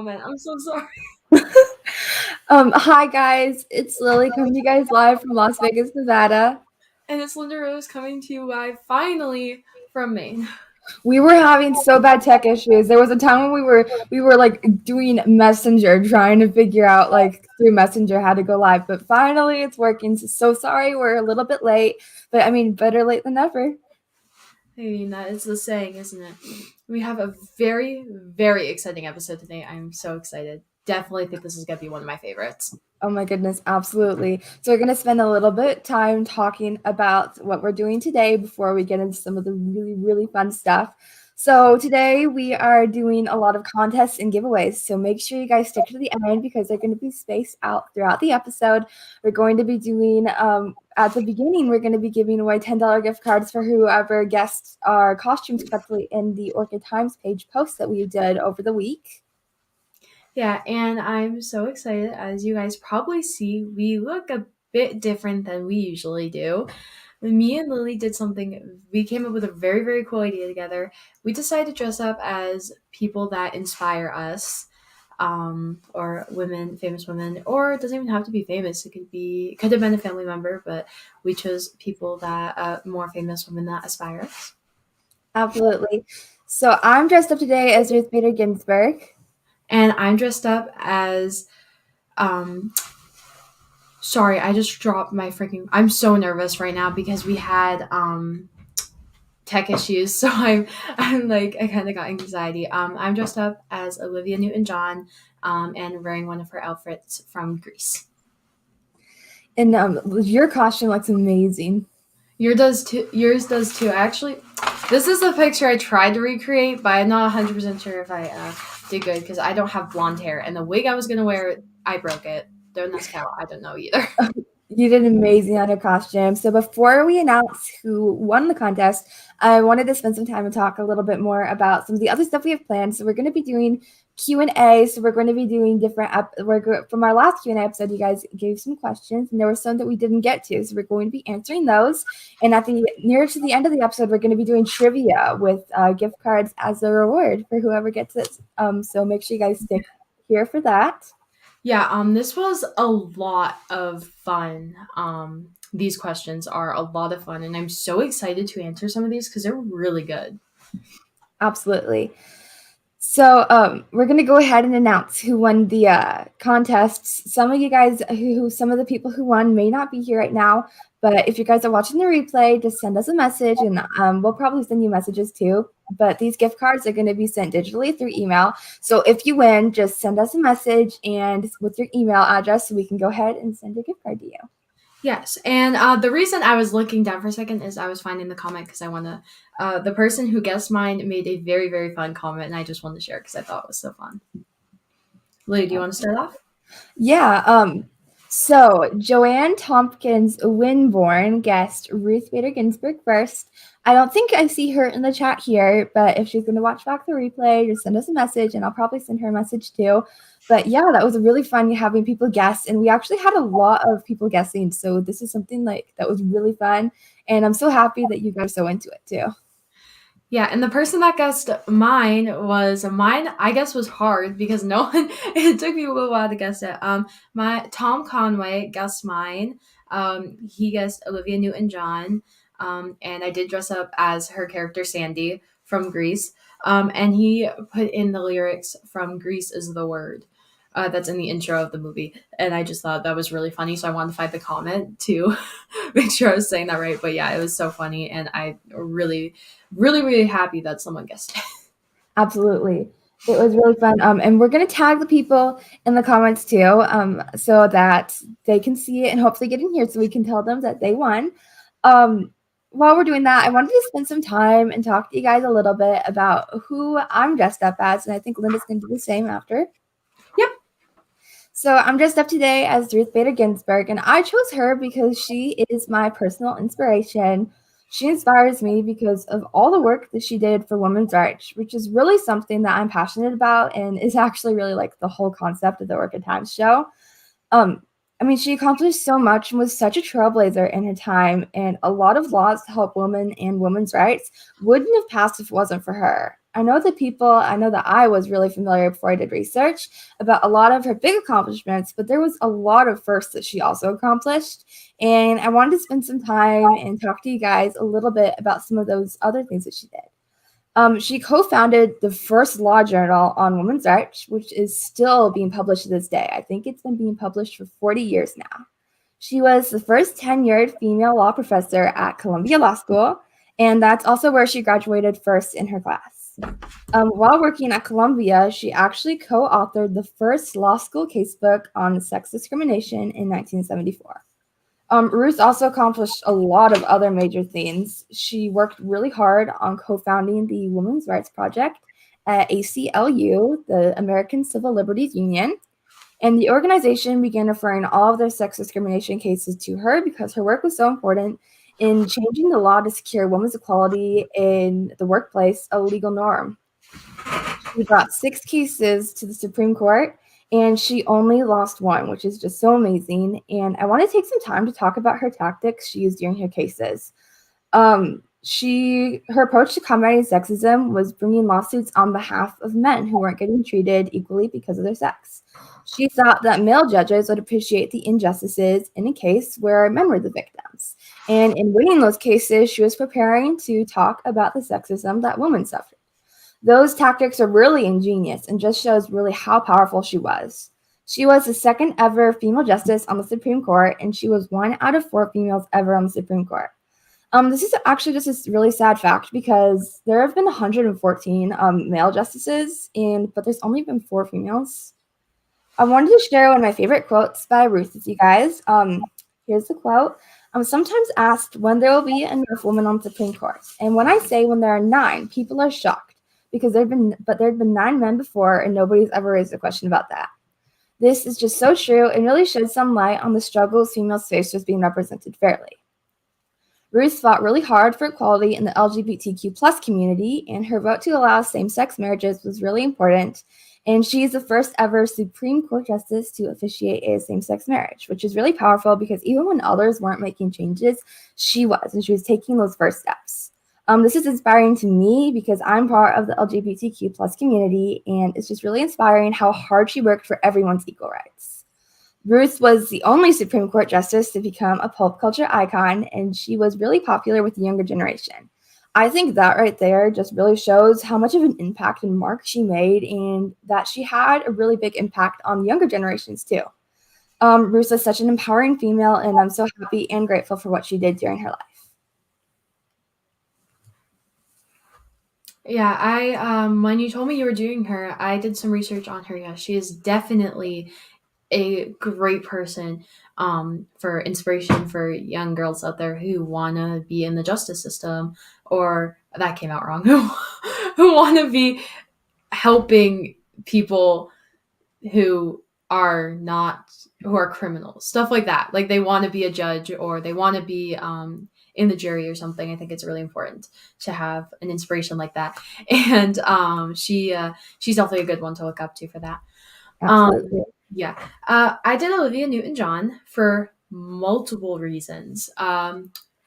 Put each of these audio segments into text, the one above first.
comment. I'm so sorry. Hi guys, it's Lily coming to you guys live from Las Vegas, Nevada. And it's LindaRose coming to you live finally from Maine. We were having so bad tech issues. There was a time when we were like doing Messenger, trying to figure out like through Messenger how to go live, but finally it's working. So sorry we're a little bit late, but I mean better late than never. I mean, that is the saying, isn't it? We have a very, very exciting episode today. I'm so excited. Definitely think this is going to be one of my favorites. Oh my goodness, absolutely. So we're going to spend a little bit time talking about what we're doing today before we get into some of the really, really fun stuff. So today we are doing a lot of contests and giveaways. So make sure you guys stick to the end because they're going to be spaced out throughout the episode. We're going to be doing, at the beginning, we're going to be giving away $10 gift cards for whoever guessed our costumes correctly in the Orchid Times page post that we did over the week. Yeah, and I'm so excited. As you guys probably see, we look a bit different than we usually do. Me and Lily did something. We came up with a very, very cool idea together. We decided to dress up as people that inspire us, or women, famous women, or it doesn't even have to be famous. It could have been a family member, but we chose people that more famous women that aspire us. Absolutely. So I'm dressed up today as Ruth Bader Ginsburg. And I'm dressed up as sorry, I just dropped my freaking I'm so nervous right now because we had tech issues, so I'm like I kind of got anxiety. I'm dressed up as Olivia Newton-John and wearing one of her outfits from Greece. And your costume looks amazing. Yours does too. Actually, this is the picture I tried to recreate, but I'm not 100% sure if I did good because I don't have blonde hair. And the wig I was going to wear, I broke it. Don't ask how. I don't know either. You did amazing on your costume. So before we announce who won the contest, I wanted to spend some time and talk a little bit more about some of the other stuff we have planned. So we're going to be doing Q&A. So we're going to be doing different from our last Q&A episode, you guys gave some questions, and there were some that we didn't get to. So we're going to be answering those. And at the near to the end of the episode, we're going to be doing trivia with gift cards as a reward for whoever gets it. So make sure you guys stick here for that. Yeah, this was a lot of fun. These questions are a lot of fun, and I'm so excited to answer some of these because they're really good. Absolutely. So we're going to go ahead and announce who won the contests. Some of you guys, some of the people who won may not be here right now, but if you guys are watching the replay, just send us a message, and we'll probably send you messages too. But these gift cards are going to be sent digitally through email. So if you win, just send us a message and with your email address so we can go ahead and send your gift card to you. Yes, and the reason I was looking down for a second is I was finding the comment because I want to. The person who guessed mine made a very, very fun comment, and I just wanted to share because I thought it was so fun. Lily, do you want to start off? Yeah. So Joanne Tompkins Winborn guessed Ruth Bader Ginsburg first. I don't think I see her in the chat here, but if she's going to watch back the replay, just send us a message, and I'll probably send her a message too. But yeah, that was really fun having people guess, and we actually had a lot of people guessing. So this is something like that was really fun, and I'm so happy that you guys are so into it too. Yeah, and the person that guessed mine, I guess was hard because no one it took me a little while to guess it. My Tom Conway guessed mine. He guessed Olivia Newton-John. And I did dress up as her character Sandy from Grease. And he put in the lyrics from Grease is the word. That's in the intro of the movie. And I just thought that was really funny. So I wanted to find the comment to make sure I was saying that right. But yeah, it was so funny. And I really, really, really happy that someone guessed it. Absolutely. It was really fun. And we're going to tag the people in the comments too, so that they can see it and hopefully get in here so we can tell them that they won. While we're doing that, I wanted to spend some time and talk to you guys a little bit about who I'm dressed up as. And I think Linda's going to do the same after. Yep. So I'm dressed up today as Ruth Bader Ginsburg, and I chose her because she is my personal inspiration. She inspires me because of all the work that she did for women's rights, which is really something that I'm passionate about and is actually really like the whole concept of the Orchid Times show. I mean, she accomplished so much and was such a trailblazer in her time, and a lot of laws to help women and women's rights wouldn't have passed if it wasn't for her. I know that I was really familiar before I did research about a lot of her big accomplishments, but there was a lot of firsts that she also accomplished. And I wanted to spend some time and talk to you guys a little bit about some of those other things that she did. She co-founded the first law journal on women's rights, which is still being published to this day. I think it's been being published for 40 years now. She was the first tenured female law professor at Columbia Law School, and that's also where she graduated first in her class. While working at Columbia, she actually co-authored the first law school casebook on sex discrimination in 1974. Ruth also accomplished a lot of other major things. She worked really hard on co-founding the Women's Rights Project at ACLU, the American Civil Liberties Union, and the organization began referring all of their sex discrimination cases to her because her work was so important in changing the law to secure women's equality in the workplace, a legal norm. She brought 6 cases to the Supreme Court, and she only lost one, which is just so amazing. And I want to take some time to talk about her tactics she used during her cases. Her approach to combating sexism was bringing lawsuits on behalf of men who weren't getting treated equally because of their sex. She thought that male judges would appreciate the injustices in a case where men were the victims. And in winning those cases, she was preparing to talk about the sexism that women suffered. Those tactics are really ingenious and just shows really how powerful she was. She was the second ever female justice on the Supreme Court, and she was 1 out of 4 females ever on the Supreme Court. This is actually just a really sad fact because there have been 114 male justices, but there's only been 4 females. I wanted to share one of my favorite quotes by Ruth with you guys. Here's the quote. I'm sometimes asked when there will be enough women on the Supreme Court. And when I say when there are 9, people are shocked because there have been 9 men before and nobody's ever raised a question about that. This is just so true and really sheds some light on the struggles females face with being represented fairly. Ruth fought really hard for equality in the LGBTQ plus community, and her vote to allow same-sex marriages was really important. And she is the first ever Supreme Court justice to officiate a same-sex marriage, which is really powerful because even when others weren't making changes, she was, and she was taking those first steps. This is inspiring to me because I'm part of the LGBTQ plus community, and it's just really inspiring how hard she worked for everyone's equal rights. Ruth was the only Supreme Court justice to become a pop culture icon, and she was really popular with the younger generation. I think that right there just really shows how much of an impact and mark she made, and that she had a really big impact on younger generations too. Ruth is such an empowering female, and I'm so happy and grateful for what she did during her life. Yeah, when you told me you were doing her, I did some research on her. Yeah, she is definitely a great person for inspiration for young girls out there who want to be in the justice system, or that came out wrong, who want to be helping people who are not, who are criminals, stuff like that. Like they want to be a judge or they want to be in the jury or something. I think it's really important to have an inspiration like that. And she's definitely a good one to look up to for that. Absolutely. Yeah. I did Olivia Newton-John for multiple reasons.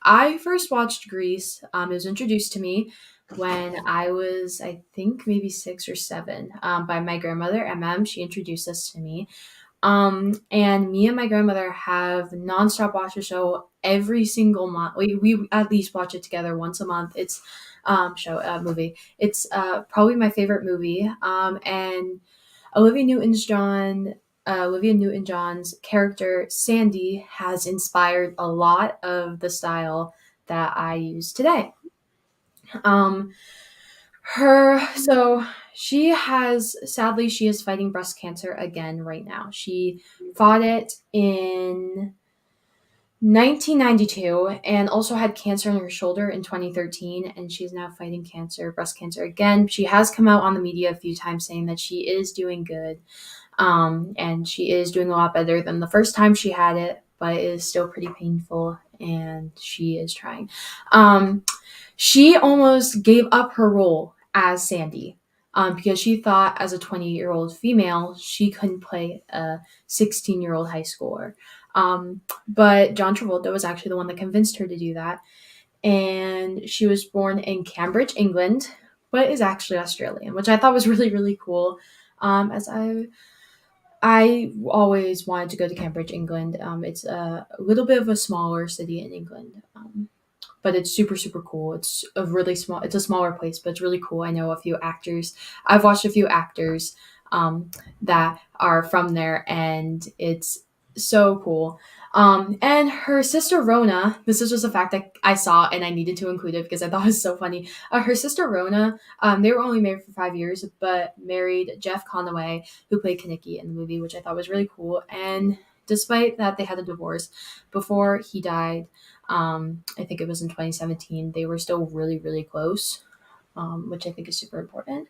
I first watched Grease. It was introduced to me when I was, I think, maybe 6 or 7, by my grandmother, MM. She introduced us to me. And me and my grandmother have nonstop watched the show every single month. We at least watch it together once a month. It's movie. It's probably my favorite movie. And Olivia Newton-John's character Sandy has inspired a lot of the style that I use today. Um, so she is fighting breast cancer again right now. She fought it in 1992 and also had cancer in her shoulder in 2013, and she's now fighting breast cancer again. She has come out on the media a few times saying that she is doing good. And she is doing a lot better than the first time she had it, but it is still pretty painful, and she is trying. She almost gave up her role as Sandy, because she thought as a 20-year-old female, she couldn't play a 16-year-old high schooler. But John Travolta was actually the one that convinced her to do that. And she was born in Cambridge, England, but is actually Australian, which I thought was really really cool. As I always wanted to go to Cambridge, England. It's a little bit of a smaller city in England, but it's super super cool. It's a really small. It's a smaller place, but it's really cool. I know a few actors. I've watched a few actors that are from there, and it's so cool. And her sister Rona. This is just a fact that I saw, and I needed to include it because I thought it was so funny. Her sister Rona. They were only married for 5 years, but married Jeff Conaway, who played Kaneki in the movie, which I thought was really cool. And despite that, they had a divorce before he died. I think it was in 2017. They were still really, really close, which I think is super important.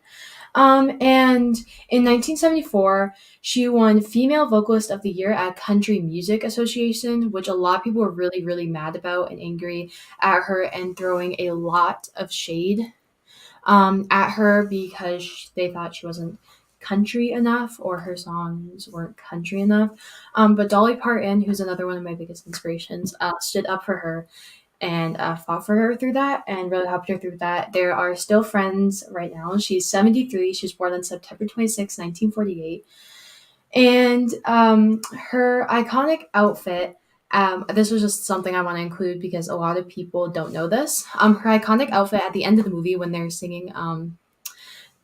And in 1974, she won Female Vocalist of the Year at Country Music Association, which a lot of people were really, really mad about and angry at her and throwing a lot of shade at her because they thought she wasn't country enough or her songs weren't country enough. But Dolly Parton, who's another one of my biggest inspirations, stood up for her and fought for her through that and really helped her through that. They are still friends right now. She's 73. She was born on September 26, 1948. And her iconic outfit, this was just something I want to include because a lot of people don't know this. Her iconic outfit at the end of the movie when they're singing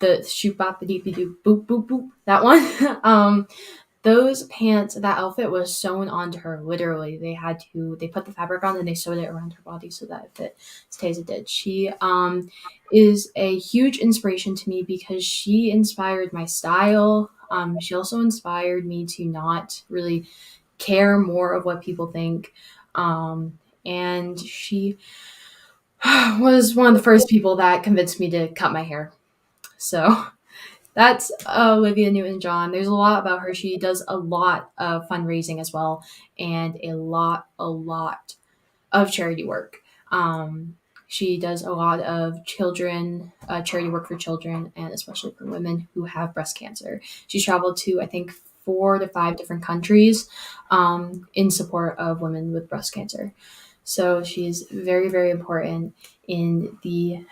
the shoop bop dee doo boop boop boop, that one. Those pants, that outfit was sewn onto her. Literally, they put the fabric on and they sewed it around her body so that it fit as it did. She is a huge inspiration to me because she inspired my style. She also inspired me to not really care more of what people think. And she was one of the first people that convinced me to cut my hair. So that's Olivia Newton-John. There's a lot about her. She does a lot of fundraising as well, and a lot of charity work. She does a lot of children charity work for children, and especially for women who have breast cancer. She's traveled to I think 4 to 5 different countries in support of women with breast cancer. So she's very very important in the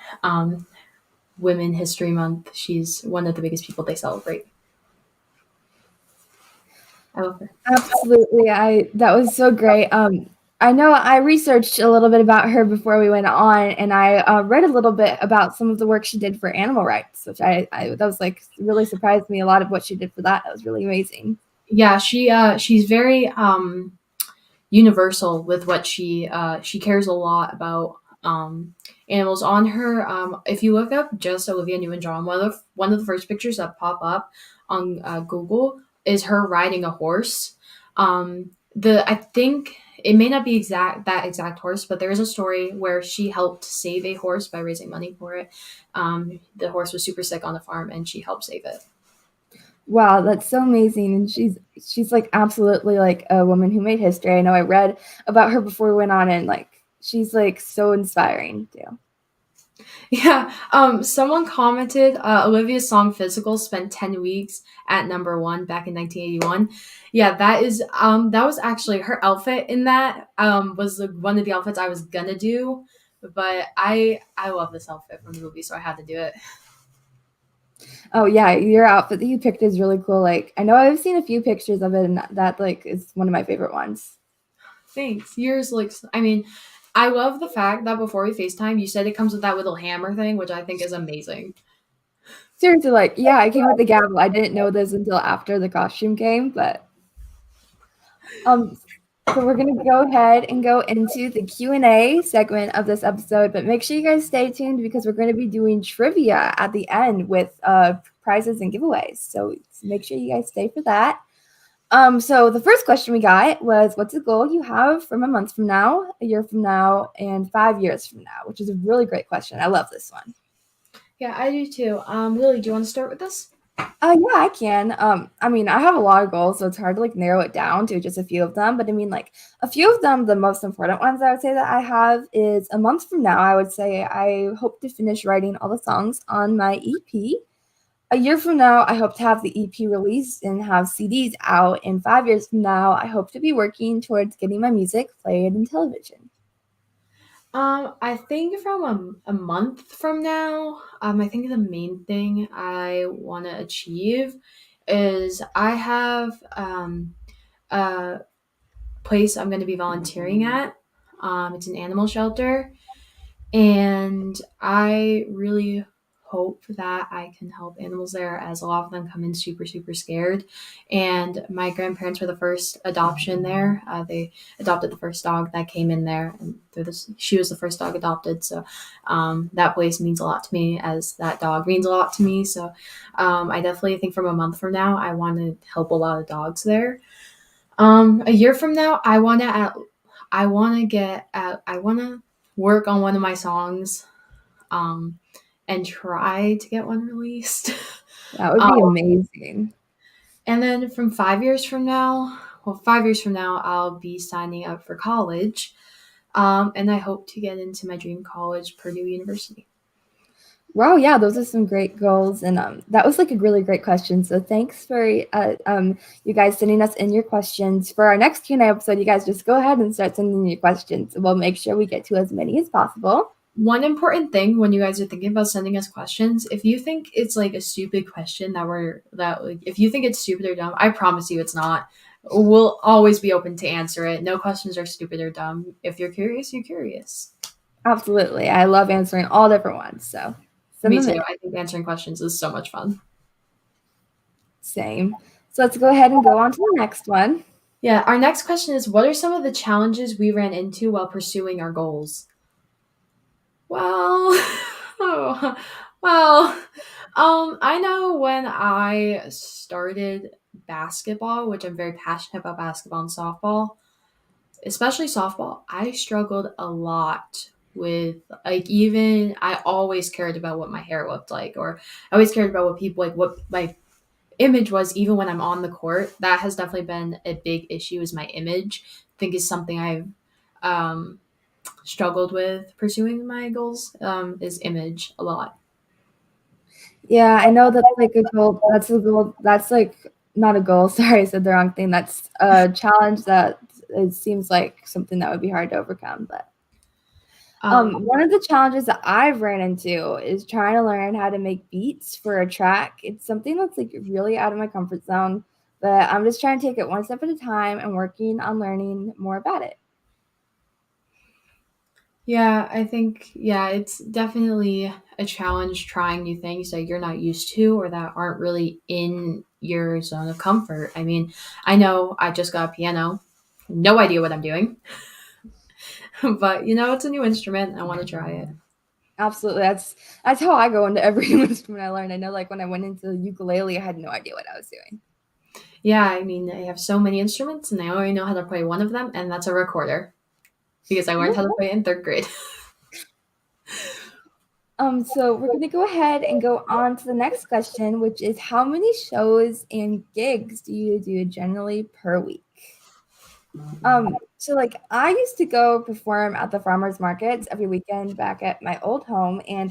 Women History Month. She's one of the biggest people they celebrate. I love her. Absolutely. I That was so great. I know I researched a little bit about her before we went on, and I read a little bit about some of the work she did for animal rights, which I that was like really surprised me. A lot of what she did for that was really amazing. Yeah, she's very universal with what she cares a lot about animals. On her, if you look up just Olivia Newton-John, one of the first pictures that pop up on Google is her riding a horse. The I think it may not be that exact horse, but there is a story where she helped save a horse by raising money for it. The horse was super sick on the farm, and she helped save it. Wow, that's so amazing. And she's like absolutely like a woman who made history. I know I read about her before we went on, and like she's like so inspiring too. Yeah. Someone commented Olivia's song "Physical" spent 10 weeks at #1 back in 1981. Yeah, that was actually her outfit in that was one of the outfits I was gonna do, but I love this outfit from the movie, so I had to do it. Oh yeah, your outfit that you picked is really cool. Like I know I've seen a few pictures of it, and that like is one of my favorite ones. Thanks. Yours looks. I mean, I love the fact that before we FaceTime, you said it comes with that little hammer thing, which I think is amazing. Seriously, like yeah, I came with the gavel. I didn't know this until after the costume came, but um so we're gonna go ahead and go into the Q&A segment of this episode, but make sure you guys stay tuned because we're going to be doing trivia at the end with prizes and giveaways. So make sure you guys stay for that. So the first question we got was, what's a goal you have from a month from now, a year from now, and 5 years from now? Which is a really great question. I love this one. Yeah, I do too. Lily, do you want to start with this? Yeah, I can. I mean, I have a lot of goals, so it's hard to like narrow it down to just a few of them. But I mean, like a few of them, the most important ones I would say that I have is a month from now. I would say I hope to finish writing all the songs on my EP. A year from now, I hope to have the EP released and have CDs out. And 5 years from now, I hope to be working towards getting my music played in television. I think from a month from now, I think the main thing I want to achieve is I have a place I'm going to be volunteering at. It's an animal shelter, and I really hope that I can help animals there, as a lot of them come in super super scared. And my grandparents were the first adoption there. They adopted the first dog that came in there, and she was the first dog adopted. So that place means a lot to me, as that dog means a lot to me. So I definitely think from a month from now I want to help a lot of dogs there. A year from now I want to work on one of my songs, um, and try to get one released. That would um, be amazing. and then from 5 years from now, well, 5 years from now, I'll be signing up for college. And I hope to get into my dream college, Purdue University. Wow, yeah, those are some great goals, and that was like a really great question. So thanks for you guys sending us in your questions. For our next Q&A episode, you guys just go ahead and start sending your questions. We'll make sure we get to as many as possible. One important thing when you guys are thinking about sending us questions, if you think it's like a stupid question that if you think it's stupid or dumb, I promise you it's not. We'll always be open to answer it. No questions are stupid or dumb. If you're curious, you're curious. Absolutely, I love answering all different ones. So send Me them too. in. I think answering questions is so much fun. Same. So let's go ahead and go on to the next one. Yeah, our next question is, what are some of the challenges we ran into while pursuing our goals? Well, oh, well, I know when I started basketball, which I'm very passionate about basketball and softball, especially softball, I struggled a lot with, like, even I always cared about what my hair looked like, or I always cared about what people, like, what my image was, even when I'm on the court. That has definitely been a big issue, is my image. I think is something I've um struggled with pursuing my goals, is image a lot. Yeah, I know that's like a goal. That's a goal. That's like not a goal. Sorry, I said the wrong thing. That's a challenge that it seems like something that would be hard to overcome. But Um, one of the challenges that I've ran into is trying to learn how to make beats for a track. It's something that's like really out of my comfort zone, but I'm just trying to take it one step at a time and working on learning more about it. yeah, I think, yeah, it's definitely a challenge trying new things that you're not used to or that aren't really in your zone of comfort. I mean, I know I just got a piano, no idea what I'm doing, but it's a new instrument. I want to try it. Absolutely. That's how I go into every instrument I learn. I know like when I went into ukulele, I had no idea what I was doing. Yeah, I mean, I have so many instruments and I only know how to play one of them, and that's a recorder because I learned how to play in third grade. So we're gonna go ahead and go on to the next question, which is how many shows and gigs do you do generally per week? So like I used to go perform at the farmers markets every weekend back at my old home, and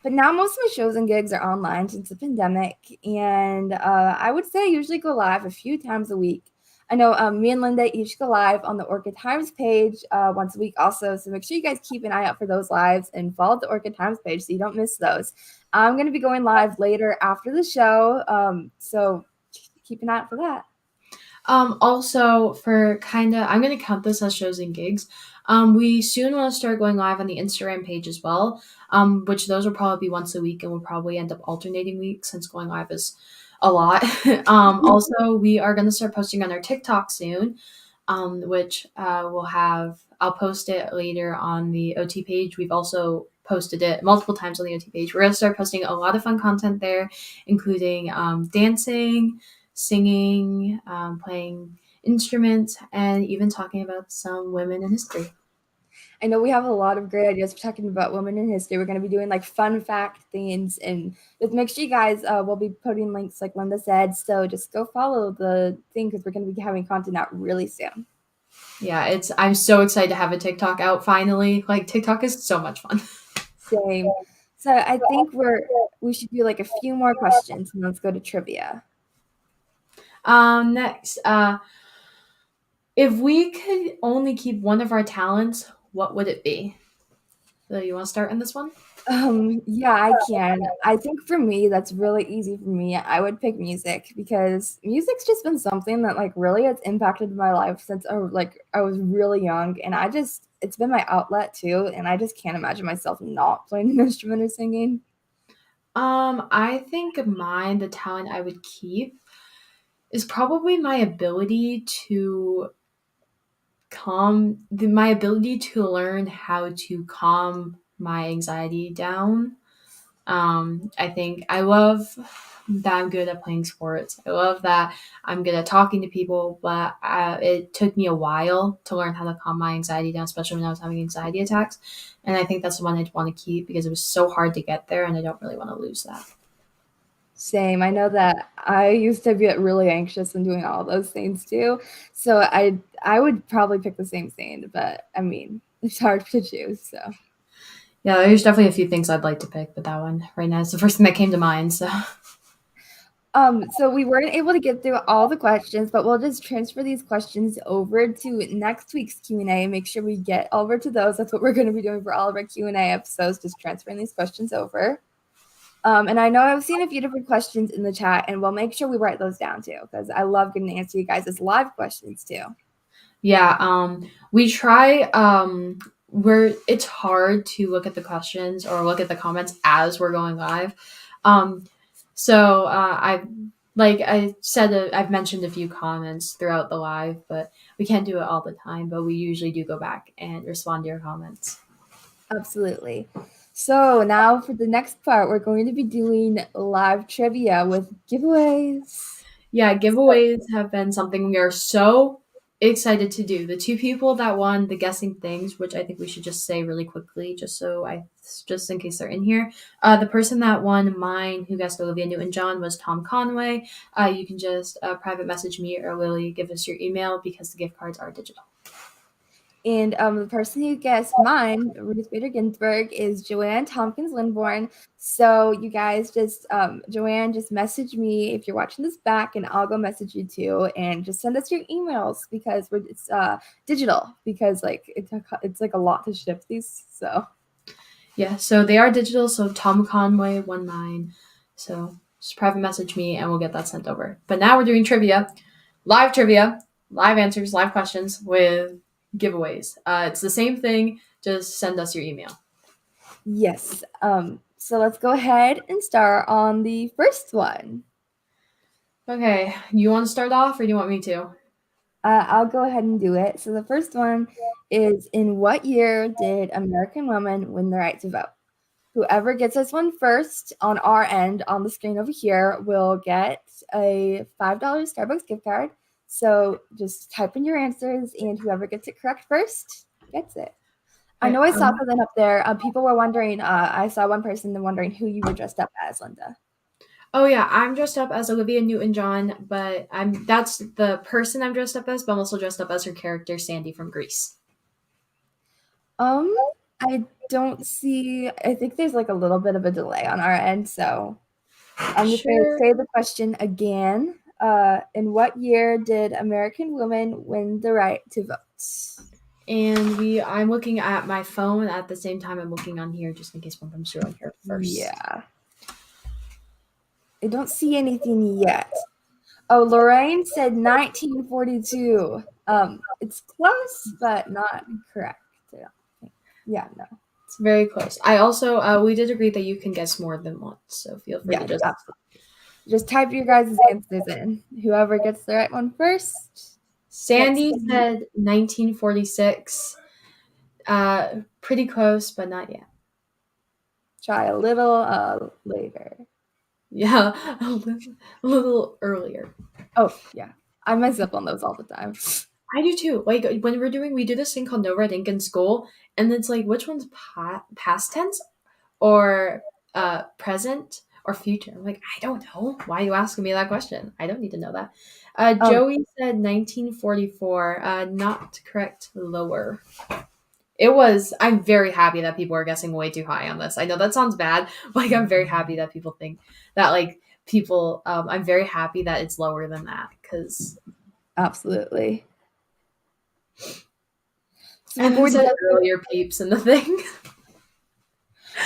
but now most of my shows and gigs are online since the pandemic, and I would say I usually go live a few times a week. I know me and Linda each go live on the Orchid Times page once a week also, so make sure you guys keep an eye out for those lives and follow the Orchid Times page so you don't miss those. I'm going to be going live later after the show, so keep an eye out for that. Also, for kind of, I'm going to count this as shows and gigs. We soon want to start going live on the Instagram page as well, which those will probably be once a week, and we'll probably end up alternating weeks since going live is a lot. Also, we are going to start posting on our TikTok soon, which I'll post it later on the OT page. We've also posted it multiple times on the OT page. We're going to start posting a lot of fun content there, including dancing, singing, playing instruments, and even talking about some women in history. I know we have a lot of great ideas for talking about women in history. We're going to be doing like fun fact things, and just make sure you guys will be putting links like Linda said. So just go follow the thing because we're going to be having content out really soon. Yeah, I'm so excited to have a TikTok out finally. Like, TikTok is so much fun. Same. So I think we should do like a few more questions and let's go to trivia. Next, if we could only keep one of our talents, what would it be? So you want to start in this one? Yeah, I can. I think for me, that's really easy for me. I would pick music because music's just been something that like really has impacted my life since I was really young, and it's been my outlet too, and I just can't imagine myself not playing an instrument or singing. I think mine, the talent I would keep, is probably my ability to my ability to learn how to calm my anxiety down. I think I love that I'm good at playing sports. I love that I'm good at talking to people, but it took me a while to learn how to calm my anxiety down, especially when I was having anxiety attacks. And I think that's the one I'd want to keep because it was so hard to get there, and I don't really want to lose that. Same. I know that I used to get really anxious and doing all those things too. So I would probably pick the same thing, but I mean, it's hard to choose. So Yeah, there's definitely a few things I'd like to pick, but that one right now is the first thing that came to mind. So so we weren't able to get through all the questions, but we'll just transfer these questions over to next week's Q&A. Make sure we get over to those. That's what we're going to be doing for all of our Q&A episodes, just transferring these questions over. And I know I've seen a few different questions in the chat, and we'll make sure we write those down too, because I love getting to answer you guys' live questions too. yeah, we try. Where it's hard to look at the questions or look at the comments as we're going live. Um, I said, I've mentioned a few comments throughout the live, but we can't do it all the time. But we usually do go back and respond to your comments. Absolutely. So now for the next part, we're going to be doing live trivia with giveaways. Yeah, giveaways have been something we are so excited to do. The two people that won the guessing things, which I think we should just say really quickly, just in case they're in here. The person that won mine, who guessed Olivia Newton-John, was Tom Conway. You can just private message me or Lily, give us your email because the gift cards are digital. And the person who guessed mine, Ruth Bader Ginsburg, is Joanne Tompkins Lindborn. So you guys Joanne, just message me if you're watching this back, and I'll go message you too. And just send us your emails because it's digital because like it's like a lot to ship these. So Yeah, so they are digital. So Tom Conway won mine. So just private message me and we'll get that sent over. But now we're doing trivia, live answers, live questions with giveaways. It's the same thing. Just send us your email. yes. So let's go ahead and start on the first one. Okay, you want to start off or do you want me to? I'll go ahead and do it. So the first one is, in what year did American women win the right to vote? Whoever gets this one first on our end on the screen over here will get a $5 Starbucks gift card. So just type in your answers, and whoever gets it correct first gets it. I Okay, know I saw something up there. People were wondering, I saw one person wondering who you were dressed up as, Linda. oh yeah, I'm dressed up as Olivia Newton-John, but that's the person I'm dressed up as, but I'm also dressed up as her character Sandy from Grease. Um, I don't see, I think there's like a little bit of a delay on our end, so I'm just going to Sure. say the question again. In what year did American women win the right to vote? And I'm looking at my phone at the same time I'm looking on here just in case one comes through on here first. Yeah. I don't see anything yet. Oh, Lorraine said 1942. It's close, but not correct. I don't think. Yeah, no. It's very close. I also we did agree that you can guess more than once, so feel free to Yeah, just absolutely. Just type your guys' answers in. Whoever gets the right one first gets Sandy the said 1946. Pretty close, but not yet. try a little later. Yeah, a little earlier. Oh, yeah. I mess up on those all the time. I do too. Like when we do this thing called no red ink in school, and it's like which one's past tense or present or future. I'm like, I don't know. Why are you asking me that question? I don't need to know that. Oh, Joey said 1944. Not correct. Lower. It was. I'm very happy that people are guessing way too high on this. I know that sounds bad. Like I'm very happy that people think that like people. I'm very happy that it's lower than that because. absolutely. So And before then we said jump, earlier peeps in the thing.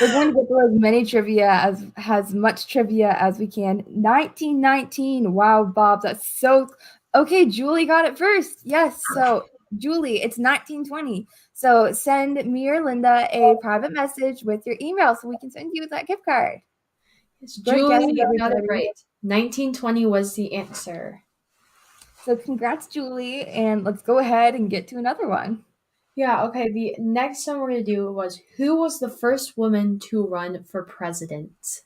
We're going to get through as much trivia as we can. 1919. Wow, Bob, that's so okay. Julie got it first. Yes. So Julie, it's 1920. So send me or Linda a private message with your email so we can send you that gift card. Yes, Good guess, Julie got it everybody. right. 1920 was the answer. So congrats, Julie, and let's go ahead and get to another one. Yeah, okay. The next one we're going to do was who was the first woman to run for president?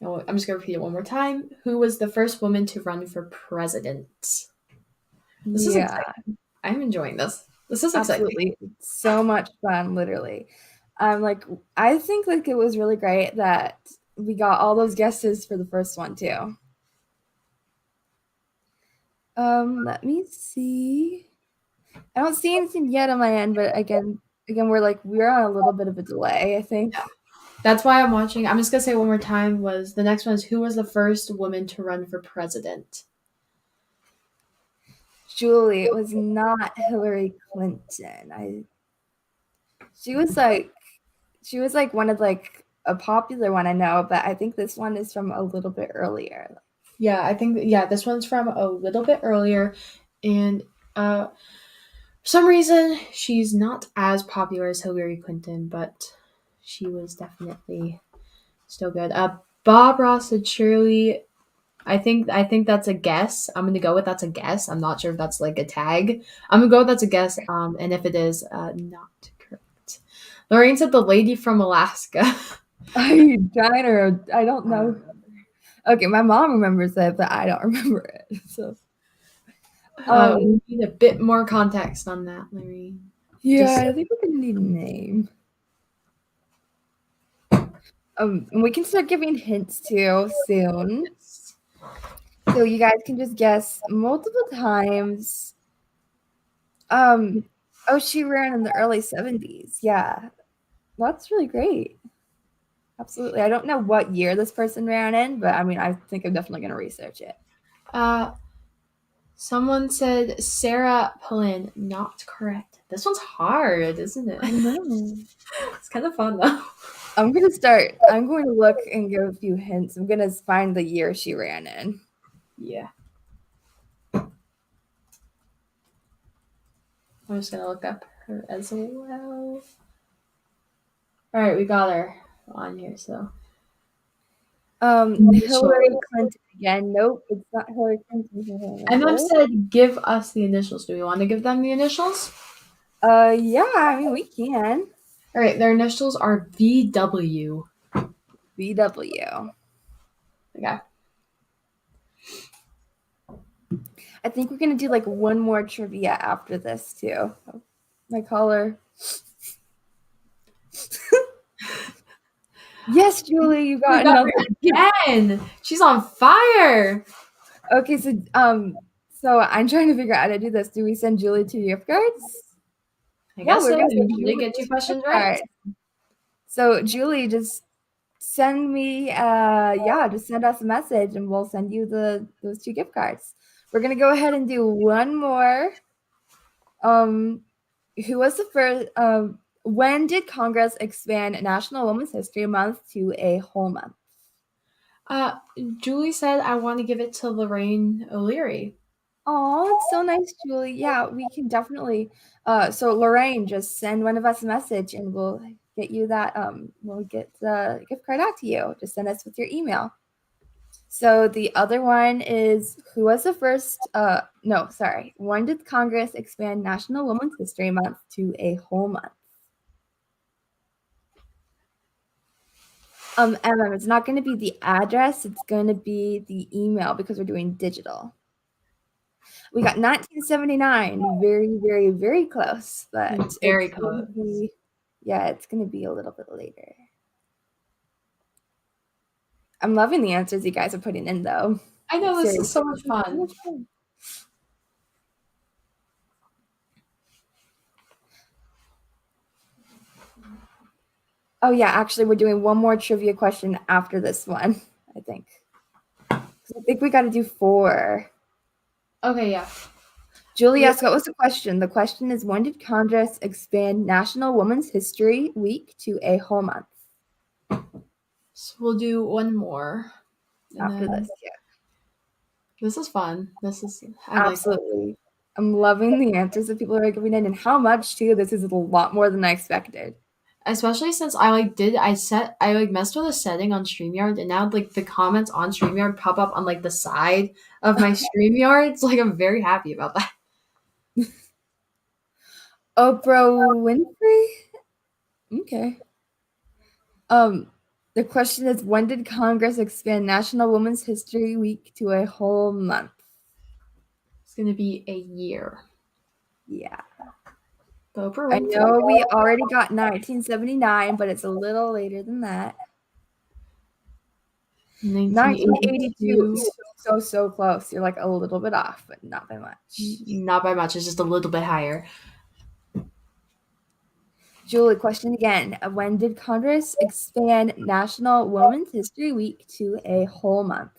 Oh, I'm just going to repeat it one more time. Who was the first woman to run for president? This is Yeah, exciting. I'm enjoying this. This is exciting. absolutely. It's so much fun, literally. Like I think like it was really great that we got all those guesses for the first one too. Let me see. I don't see anything yet on my end, but again, we're on a little bit of a delay, I think. Yeah. That's why I'm watching. I'm just going to say it one more time was the next one is who was the first woman to run for president? Julie, it was not Hillary Clinton. She was like she was like one of like a popular one I know, but I think this one is from a little bit earlier. Yeah, I think yeah, this one's from a little bit earlier, and for some reason she's not as popular as Hillary Clinton, but she was definitely still good. Bob Ross said Shirley. I think that's a guess. I'm gonna go with that's a guess. I'm not sure if that's like a tag. I'm gonna go with that's a guess. And if it is, not correct. Lorraine said the lady from Alaska. Are you dying or I don't know. Okay, my mom remembers it, but I don't remember it. So We need a bit more context on that, Lorraine. yeah, Just I think we're gonna need a name. And we can start giving hints too soon. So you guys can just guess multiple times. Oh, she ran in the early 70s. Yeah. That's really great. Absolutely. I don't know what year this person ran in, but I mean, I think I'm definitely going to research it. uh, someone said Sarah Palin. Not correct. This one's hard, isn't it? I know. It's kind of fun though. I'm going to look and give a few hints. I'm going to find the year she ran in. Yeah. I'm just gonna look up her as well. All right, we got her on here. So Hillary Clinton again. Nope, it's not Hillary Clinton. and Mom said, "Give us the initials." Do we want to give them the initials? Yeah, I mean, we can. All right, their initials are VW. VW. Okay. I think we're gonna do like one more trivia after this too. My caller. Yes, Julie, you got got another again. She's on fire. Okay, so I'm trying to figure out how to do this. Do we send Julie 2 gift cards? I Yeah, guess we're so. gonna You send did Julie get two 2 questions gift right. cards. So Julie, just send me just send us a message and we'll send you those 2 gift cards. We're gonna go ahead and do one more. Who was the first when did Congress expand National Women's History Month to a whole month? Julie said, "I want to give it to Lorraine O'Leary." Oh, it's so nice, Julie. Yeah, we can definitely. So Lorraine, just send one of us a message, and we'll get you that. We'll get the gift card out to you. Just send us with your email. So the other one is who was the first? No, sorry. When did Congress expand National Women's History Month to a whole month? Emma, it's not going to be the address. It's going to be the email because we're doing digital. We got 1979. Very, very, very close, but Very close. It's going to be a little bit later. I'm loving the answers you guys are putting in, though. I know this Seriously. is so much fun. Oh yeah, actually, we're doing one more trivia question after this one. I think. I think we got to do 4. Okay, yeah. Julie asked, what was the question? The question is, when did Congress expand National Women's History Week to a whole month? So we'll do one more. And After then this, yeah. this is fun. I like it. Absolutely. I'm loving the answers that people are giving in, and how much too. This is a lot more than I expected. Especially since I messed with a setting on StreamYard, and now like the comments on StreamYard pop up on like the side of my StreamYard. It's like I'm very happy about that. Oprah Winfrey? Okay. The question is, when did Congress expand National Women's History Week to a whole month? It's gonna be a year. Yeah. The Oprah I Winfrey. know we already got 1979, but it's a little later than that. 1982. 1982. So close. You're like a little bit off, but not by much. Not by much. It's just a little bit higher. Julie, question again. When did Congress expand National Women's History Week to a whole month?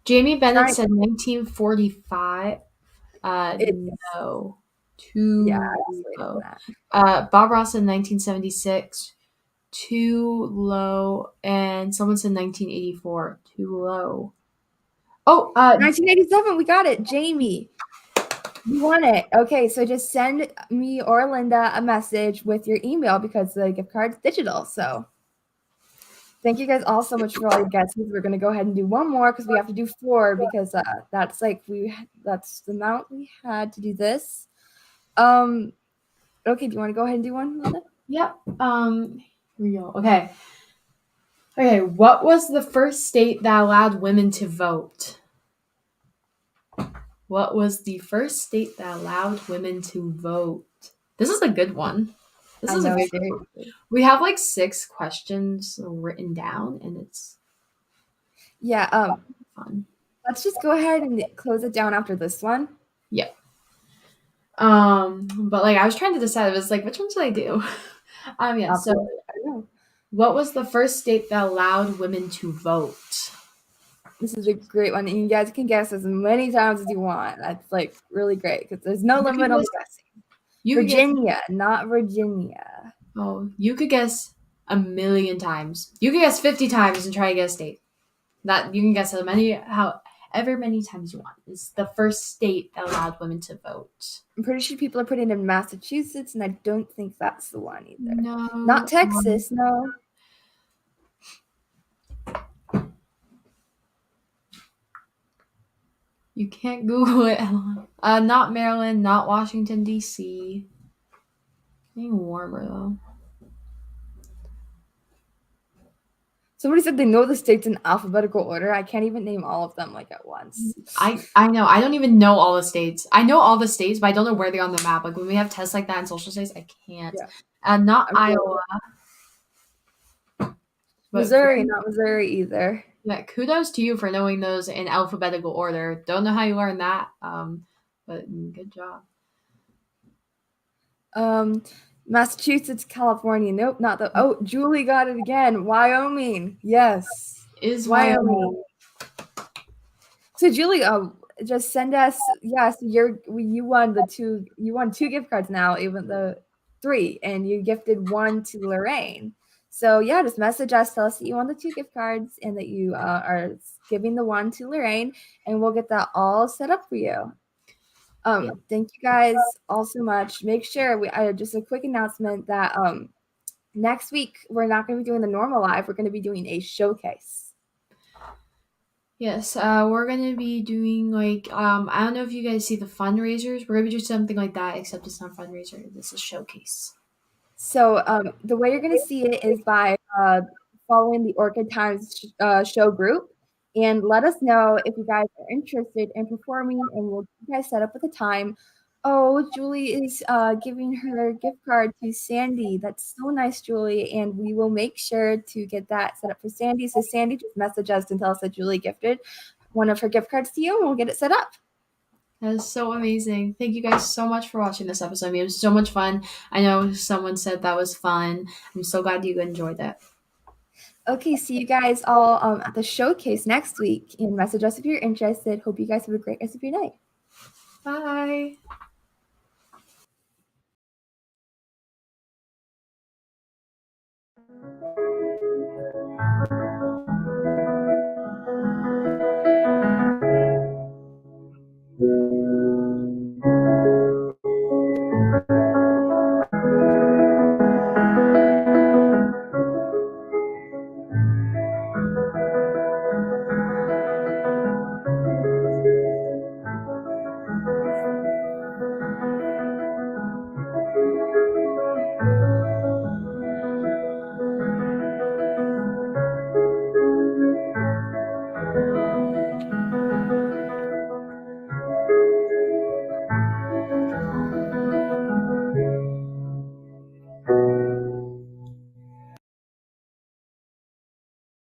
Jamie Bennett Nine- said 1945. It's, No. yeah, Too it's later low. than that. Bob Ross said 1976. Too low. And someone said 1984. Too low. Oh, 1987, we got it. Jamie, you won it. Okay, so just send me or Linda a message with your email because the gift card's digital. So thank you guys all so much for all your guesses. We're gonna go ahead and do one more because we have to do 4 because that's the amount we had to do this. Okay, do you want to go ahead and do one, Linda? yep. Here we go. Okay. Okay, what was the first state that allowed women to vote? What was the first state that allowed women to vote? This is a good one. This I is a know, good seriously. one. We have like 6 questions written down, and it's Yeah, fun. let's just go ahead and close it down after this one. Yep. But like I was trying to decide, it was like, which one should I do? Yeah. Absolutely. So, I know. what was the first state that allowed women to vote? This is a great one. And you guys can guess as many times as you want. That's like really great because there's no You limit could on guess. guessing. You could guess. Virginia, not Virginia. Oh, you could guess a million times. You could guess 50 times and try to guess a state. That you can guess however many times you want. It's the first state that allowed women to vote. I'm pretty sure people are putting in Massachusetts, and I don't think that's the one either. No. Not Texas, no. You can't Google it. Not Maryland, not Washington, D.C. Getting warmer, though. Somebody said they know the states in alphabetical order. I can't even name all of them like at once. I know. I don't even know all the states. I know all the states, but I don't know where they're on the map. Like when we have tests like that in social studies, I can't. Yeah. Not Iowa. Missouri, not Missouri either. Yeah, kudos to you for knowing those in alphabetical order. Don't know how you learned that, but good job. Massachusetts, California. Nope, not the. Oh, Julie got it again. Wyoming. Yes. Is Wyoming. So Julie, just send us. Yes, you won the 2. You won 2 gift cards now, even the 3, and you gifted 1 to Lorraine. So yeah, just message us, tell us that you won the 2 gift cards and that you are giving the 1 to Lorraine, and we'll get that all set up for you. Thank you guys all so much. Make sure just a quick announcement that next week we're not going to be doing the normal live. We're going to be doing a showcase. Yes, we're gonna be doing like I don't know if you guys see the fundraisers. We're gonna be doing something like that, except it's not a fundraiser. This is a showcase. So the way you're going to see it is by following the Orchid Times show group, and let us know if you guys are interested in performing, and we'll get you guys set up with a time. Oh, Julie is giving her gift card to Sandy. That's so nice, Julie, and we will make sure to get that set up for Sandy. So Sandy, just message us and tell us that Julie gifted one of her gift cards to you, and we'll get it set up. That is so amazing. Thank you guys so much for watching this episode. I mean, it was so much fun. I know someone said that was fun. I'm so glad you enjoyed it. Okay, see you guys all at the showcase next week, and message us if you're interested. Hope you guys have a great rest of your night. Bye.